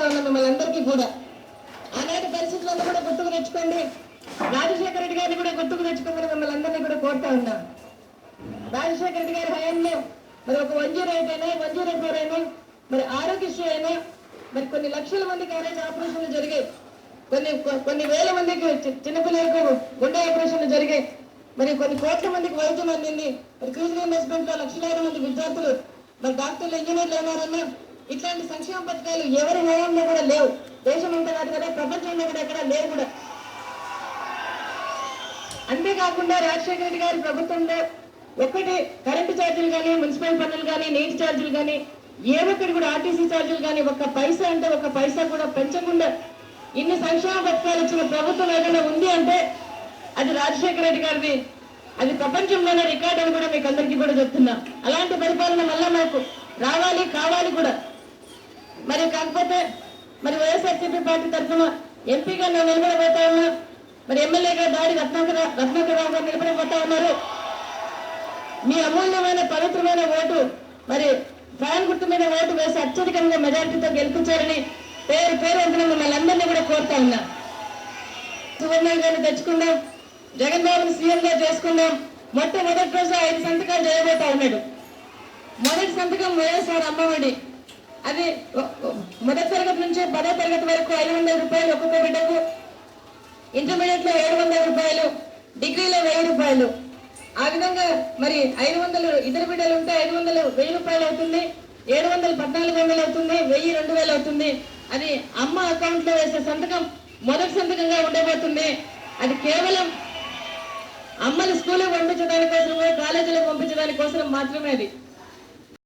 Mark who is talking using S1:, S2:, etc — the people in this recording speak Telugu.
S1: ఉన్నా మిమ్మల్ని అందరికీ కూడా. ఆనాటి పరిస్థితులను కూడా గుర్తుకు తెచ్చుకోండి. రాజశేఖర రెడ్డి గారిని కూడా గుర్తుకు తెచ్చుకోమని మిమ్మల్ని అందరినీ కూడా కోరుతా ఉన్నా. రాజశేఖర రెడ్డి గారి హయాంలో మరి ఒక 108 అయినా 104 అయినా మరి ఆరోగ్యశ్రీ అయినా మరి కొన్ని లక్షల మందికి ఆరోగ్య ఆపరేషన్లు జరిగాయి. కొన్ని వేల మందికి చిన్నపిల్లలకు గుండె ఆపరేషన్లు జరిగాయి. మరి కొన్ని కోట్ల మందికి వైద్యం అందింది. మరి ఫీజు రీయింబర్స్మెంట్ లో లక్షలాది మంది విద్యార్థులు మరి డాక్టర్లు ఇంజనీర్లు ఉన్నారన్నా ఇట్లాంటి సంక్షేమ పథకాలు ఎవరి హయాంలో కూడా లేవు. దేశం అంతా కాదు కదా, ప్రపంచంలో కూడా ఎక్కడ లేవు కూడా. అంతేకాకుండా రాజశేఖర రెడ్డి గారి ప్రభుత్వంలో ఒక్కటి కరెంటు ఛార్జీలు కానీ, మున్సిపల్ పన్నులు కానీ, నీటి ఛార్జీలు కానీ, ఏ ఒక్కటి కూడా ఆర్టీసీ ఛార్జీలు కానీ ఒక్క పైసా అంటే ఒక్క పైసా కూడా పెంచకుండా ఇన్ని సంక్షేమ పథకాలు ఇచ్చిన ప్రభుత్వం ఏదైనా ఉంది అంటే అది రాజశేఖర రెడ్డి గారిది. అది ప్రపంచంలోనే రికార్డు అని కూడా మీకు అందరికీ కూడా చెప్తున్నా. అలాంటి పరిపాలన మళ్ళా మాకు రావాలి, కావాలి కూడా. మరి కాకపోతే మరి వైఎస్ఆర్సీపీ పార్టీ తరఫున ఎంపీగా నేను నిలబడబోతా ఉన్నా. మరి ఎమ్మెల్యేగా దాడి రత్నాకరరావు గారు నిలబడబోతా ఉన్నారు. మీ అమూల్యమైన పవిత్రమైన ఓటు మరి ఫ్యాన్ గుర్తు మీద ఓటు వేసి అత్యధికంగా మెజార్టీతో గెలిపించారని పేరు అంటున్న మిమ్మల్ని అందరినీ కూడా కోరుతా ఉన్నా. సువర్ణం గారిని తెచ్చుకుందాం, జగన్మోహన్ సీఎంగా చేసుకుందాం. మొట్టమొదటి రోజు 5 సంతకాలు చేయబోతా ఉన్నాడు. మొదటి సంతకం వైఎస్ఆర్ అమ్మఒడి. అది మొదటి తరగతి నుంచి 10వ తరగతి వరకు 500 రూపాయలు ఒక్కొక్క బిడ్డకు, ఇంటర్మీడియట్ లో 700 రూపాయలు, డిగ్రీలో 1000 రూపాయలు. ఆ విధంగా మరి 500 ఇద్దరు బిడ్డలు ఉంటే 500 1000 రూపాయలు అవుతుంది, 700 1400 అవుతుంది, 1000 2000 అవుతుంది. అది అమ్మ అకౌంట్ లో వేసే సంతకం మొదటి సంతకంగా ఉండబోతుంది. అది కేవలం అమ్మలు స్కూల్కి పంపించడానికి కోసం, కాలేజీలకు పంపించడానికి కోసం మాత్రమే అది.